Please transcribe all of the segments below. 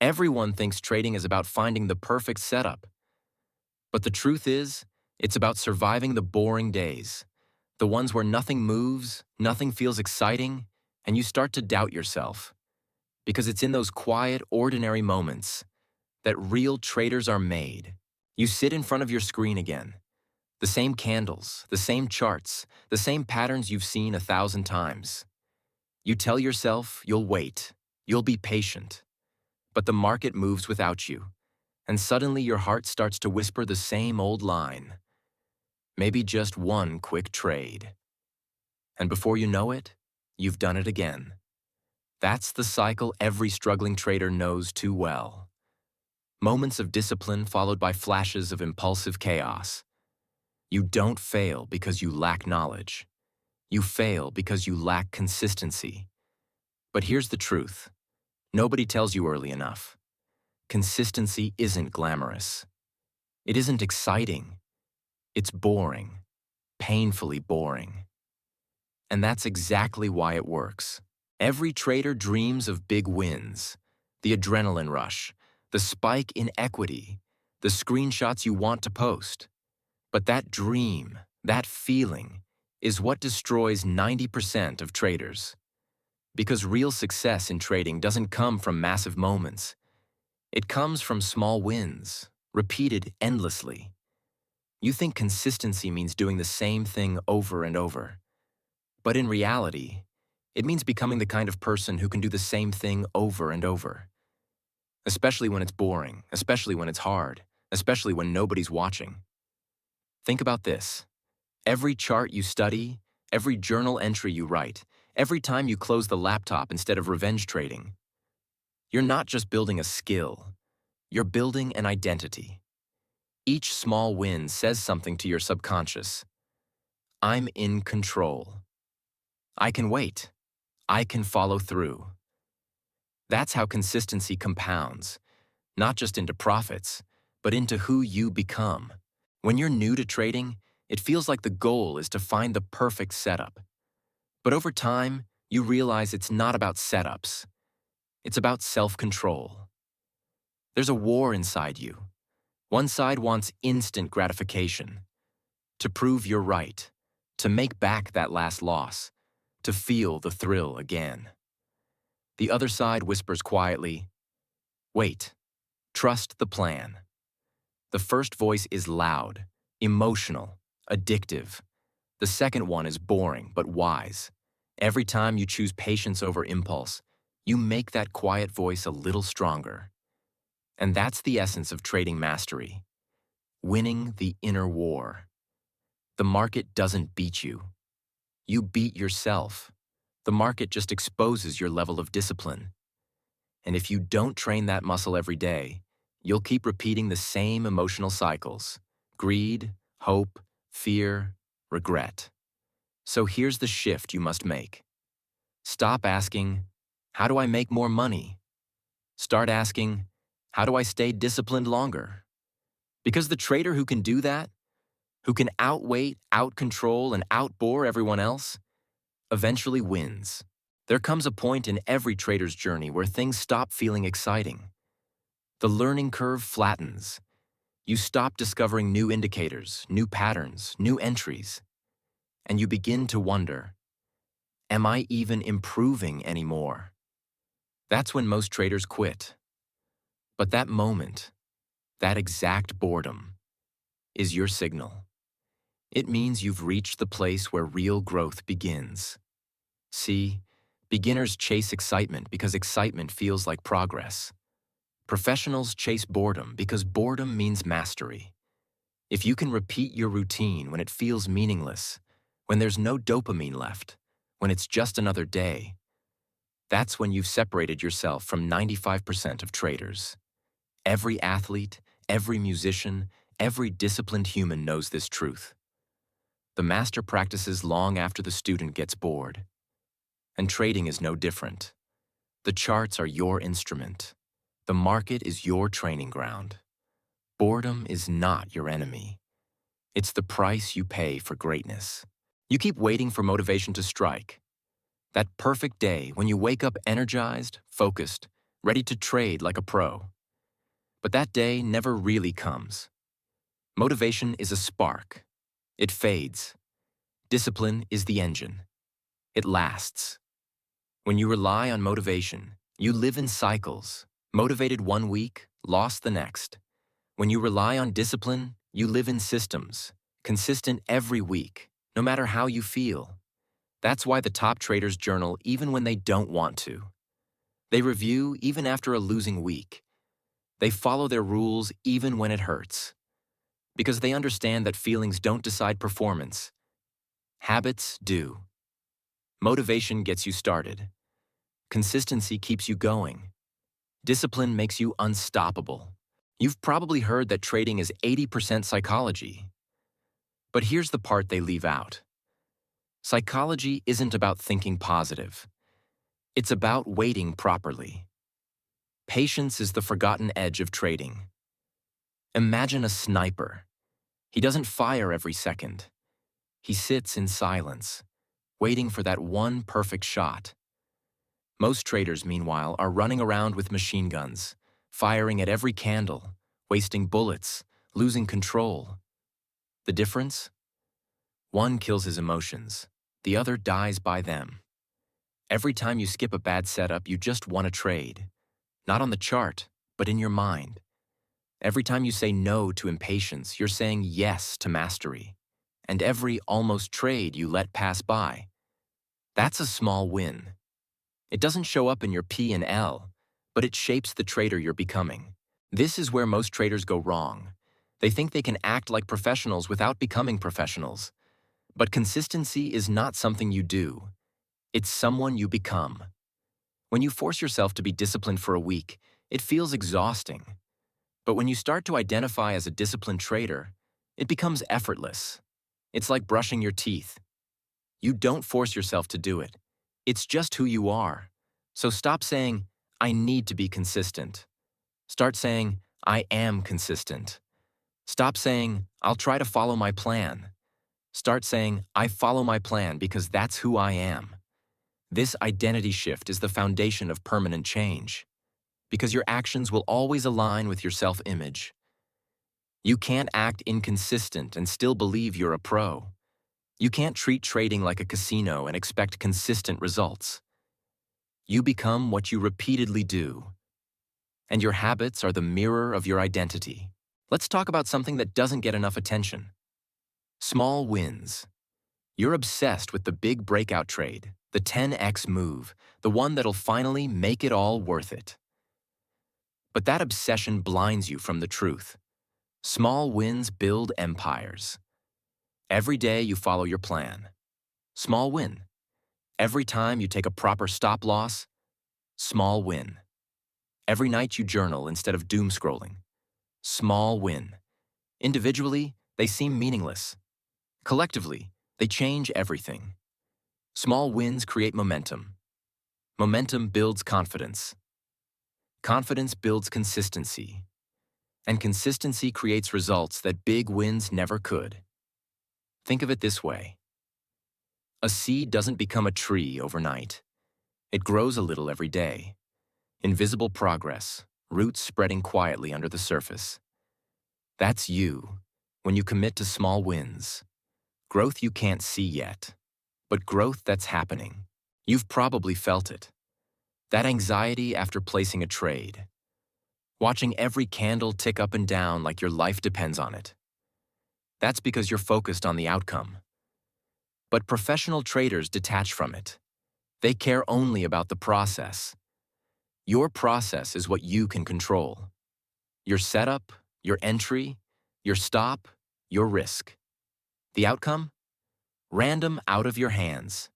Everyone thinks trading is about finding the perfect setup. But the truth is, it's about surviving the boring days, the ones where nothing moves, nothing feels exciting, and you start to doubt yourself. Because it's in those quiet, ordinary moments that real traders are made. You sit in front of your screen again. The same candles, the same charts, the same patterns you've seen 1,000 times. You tell yourself you'll wait, you'll be patient. But the market moves without you, and suddenly your heart starts to whisper the same old line. Maybe just one quick trade. And before you know it, you've done it again. That's the cycle every struggling trader knows too well. Moments of discipline followed by flashes of impulsive chaos. You don't fail because you lack knowledge. You fail because you lack consistency. But here's the truth. Nobody tells you early enough. Consistency isn't glamorous. It isn't exciting. It's boring. Painfully boring. And that's exactly why it works. Every trader dreams of big wins, the adrenaline rush, the spike in equity, the screenshots you want to post. But that dream, that feeling, is what destroys 90% of traders. Because real success in trading doesn't come from massive moments. It comes from small wins, repeated endlessly. You think consistency means doing the same thing over and over. But in reality, it means becoming the kind of person who can do the same thing over and over. Especially when it's boring, especially when it's hard, especially when nobody's watching. Think about this. Every chart you study, every journal entry you write, every time you close the laptop instead of revenge trading, you're not just building a skill, you're building an identity. Each small win says something to your subconscious. I'm in control. I can wait. I can follow through. That's how consistency compounds, not just into profits, but into who you become. When you're new to trading, it feels like the goal is to find the perfect setup. But over time, you realize it's not about setups. It's about self-control. There's a war inside you. One side wants instant gratification, to prove you're right, to make back that last loss, to feel the thrill again. The other side whispers quietly, wait, trust the plan. The first voice is loud, emotional, addictive. The second one is boring but wise. Every time you choose patience over impulse, you make that quiet voice a little stronger. And that's the essence of trading mastery. Winning the inner war. The market doesn't beat you. You beat yourself. The market just exposes your level of discipline. And if you don't train that muscle every day, you'll keep repeating the same emotional cycles: greed, hope, fear, regret. So here's the shift you must make. Stop asking, how do I make more money? Start asking, how do I stay disciplined longer? Because the trader who can do that, who can outweight, outcontrol, and outbore everyone else, eventually wins. There comes a point in every trader's journey where things stop feeling exciting. The learning curve flattens. You stop discovering new indicators, new patterns, new entries. And you begin to wonder, am I even improving anymore? That's when most traders quit. But that moment, that exact boredom, is your signal. It means you've reached the place where real growth begins. See, beginners chase excitement because excitement feels like progress. Professionals chase boredom because boredom means mastery. If you can repeat your routine when it feels meaningless, when there's no dopamine left, when it's just another day, that's when you've separated yourself from 95% of traders. Every athlete, every musician, every disciplined human knows this truth. The master practices long after the student gets bored. And trading is no different. The charts are your instrument. The market is your training ground. Boredom is not your enemy. It's the price you pay for greatness. You keep waiting for motivation to strike. That perfect day when you wake up energized, focused, ready to trade like a pro. But that day never really comes. Motivation is a spark. It fades. Discipline is the engine. It lasts. When you rely on motivation, you live in cycles. Motivated one week, lost the next. When you rely on discipline, you live in systems. Consistent every week, no matter how you feel. That's why the top traders journal even when they don't want to. They review even after a losing week. They follow their rules even when it hurts. Because they understand that feelings don't decide performance. Habits do. Motivation gets you started. Consistency keeps you going. Discipline makes you unstoppable. You've probably heard that trading is 80% psychology. But here's the part they leave out. Psychology isn't about thinking positive. It's about waiting properly. Patience is the forgotten edge of trading. Imagine a sniper. He doesn't fire every second. He sits in silence, waiting for that one perfect shot. Most traders, meanwhile, are running around with machine guns, firing at every candle, wasting bullets, losing control. The difference? One kills his emotions, the other dies by them. Every time you skip a bad setup, you just won a trade. Not on the chart, but in your mind. Every time you say no to impatience, you're saying yes to mastery. And every almost trade you let pass by, that's a small win. It doesn't show up in your P&L, but it shapes the trader you're becoming. This is where most traders go wrong. They think they can act like professionals without becoming professionals. But consistency is not something you do. It's someone you become. When you force yourself to be disciplined for a week, it feels exhausting. But when you start to identify as a disciplined trader, it becomes effortless. It's like brushing your teeth. You don't force yourself to do it. It's just who you are. So stop saying, I need to be consistent. Start saying, I am consistent. Stop saying, I'll try to follow my plan. Start saying, I follow my plan because that's who I am. This identity shift is the foundation of permanent change. Because your actions will always align with your self-image. You can't act inconsistent and still believe you're a pro. You can't treat trading like a casino and expect consistent results. You become what you repeatedly do. And your habits are the mirror of your identity. Let's talk about something that doesn't get enough attention. Small wins. You're obsessed with the big breakout trade, the 10x move, the one that'll finally make it all worth it. But that obsession blinds you from the truth. Small wins build empires. Every day you follow your plan. Small win. Every time you take a proper stop loss. Small win. Every night you journal instead of doom scrolling. Small win. Individually, they seem meaningless. Collectively, they change everything. Small wins create momentum. Momentum builds confidence. Confidence builds consistency. And consistency creates results that big wins never could. Think of it this way. A seed doesn't become a tree overnight. It grows a little every day. Invisible progress, roots spreading quietly under the surface. That's you, when you commit to small wins. Growth you can't see yet, but growth that's happening. You've probably felt it. That anxiety after placing a trade. Watching every candle tick up and down like your life depends on it. That's because you're focused on the outcome. But professional traders detach from it. They care only about the process. Your process is what you can control. Your setup, your entry, your stop, your risk. The outcome? Random out of your hands.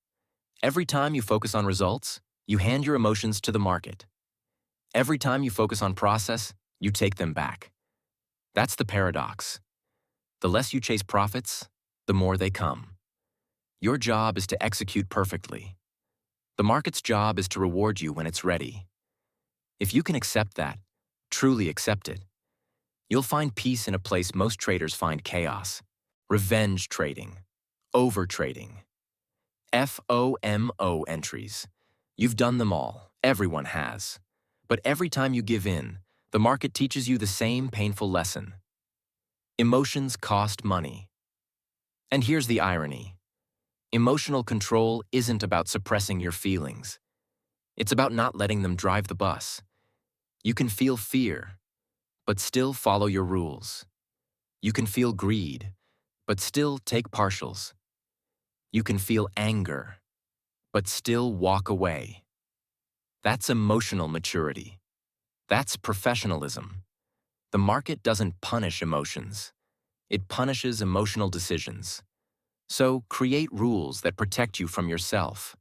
Every time you focus on results, you hand your emotions to the market. Every time you focus on process, you take them back. That's the paradox. The less you chase profits, the more they come. Your job is to execute perfectly. The market's job is to reward you when it's ready. If you can accept that, truly accept it, you'll find peace in a place most traders find chaos. Revenge trading, overtrading, FOMO entries. You've done them all. Everyone has. But every time you give in, the market teaches you the same painful lesson. Emotions cost money. And here's the irony. Emotional control isn't about suppressing your feelings. It's about not letting them drive the bus. You can feel fear, but still follow your rules. You can feel greed, but still take partials. You can feel anger, but still walk away. That's emotional maturity. That's professionalism. The market doesn't punish emotions. It punishes emotional decisions. So create rules that protect you from yourself.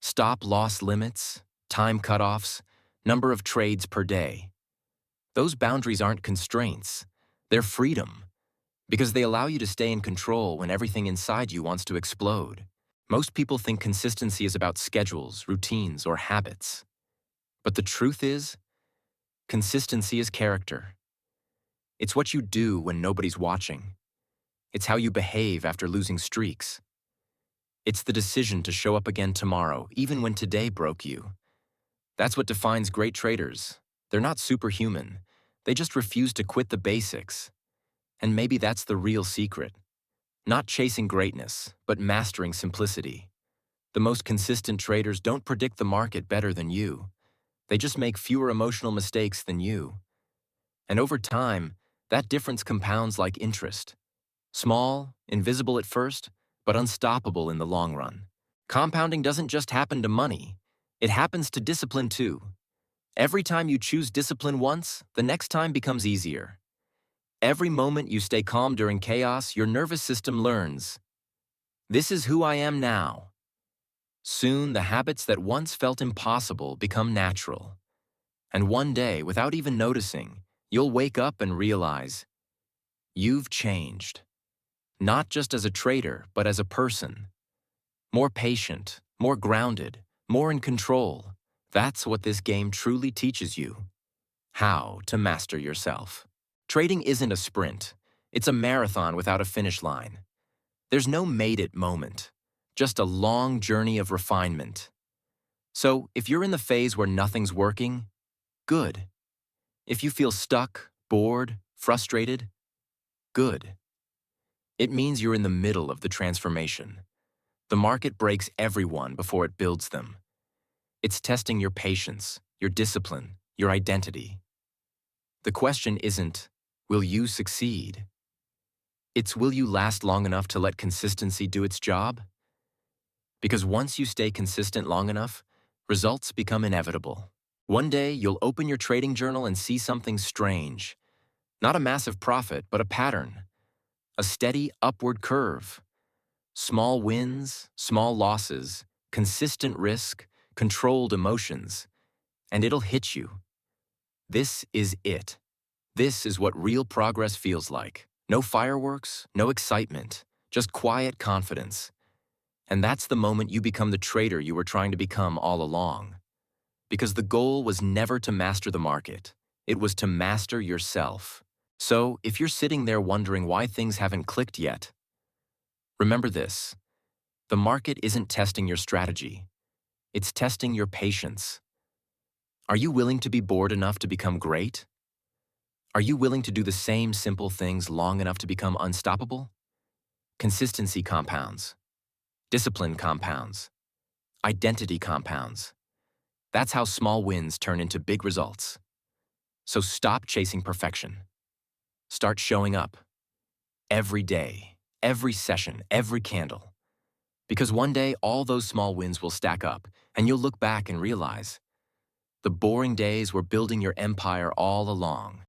Stop loss limits, time cutoffs, number of trades per day. Those boundaries aren't constraints. They're freedom, because they allow you to stay in control when everything inside you wants to explode. Most people think consistency is about schedules, routines, or habits. But the truth is, consistency is character. It's what you do when nobody's watching. It's how you behave after losing streaks. It's the decision to show up again tomorrow, even when today broke you. That's what defines great traders. They're not superhuman. They just refuse to quit the basics. And maybe that's the real secret. Not chasing greatness, but mastering simplicity. The most consistent traders don't predict the market better than you. They just make fewer emotional mistakes than you. And over time, that difference compounds like interest. Small, invisible at first, but unstoppable in the long run. Compounding doesn't just happen to money. It happens to discipline too. Every time you choose discipline once, the next time becomes easier. Every moment you stay calm during chaos, your nervous system learns. This is who I am now. Soon, the habits that once felt impossible become natural. And one day, without even noticing, you'll wake up and realize you've changed. Not just as a trader, but as a person. More patient, more grounded, more in control. That's what this game truly teaches you. How to master yourself. Trading isn't a sprint. It's a marathon without a finish line. There's no made it moment, just a long journey of refinement. So, if you're in the phase where nothing's working, good. If you feel stuck, bored, frustrated, good. It means you're in the middle of the transformation. The market breaks everyone before it builds them. It's testing your patience, your discipline, your identity. The question isn't, will you succeed? It's, will you last long enough to let consistency do its job? Because once you stay consistent long enough, results become inevitable. One day, you'll open your trading journal and see something strange. Not a massive profit, but a pattern. A steady upward curve. Small wins, small losses, consistent risk, controlled emotions. And it'll hit you. This is it. This is what real progress feels like. No fireworks, no excitement, just quiet confidence. And that's the moment you become the trader you were trying to become all along. Because the goal was never to master the market. It was to master yourself. So, if you're sitting there wondering why things haven't clicked yet, remember this. The market isn't testing your strategy. It's testing your patience. Are you willing to be bored enough to become great? Are you willing to do the same simple things long enough to become unstoppable? Consistency compounds. Discipline compounds. Identity compounds. That's how small wins turn into big results. So stop chasing perfection. Start showing up. Every day, every session, every candle. Because one day, all those small wins will stack up, and you'll look back and realize the boring days were building your empire all along.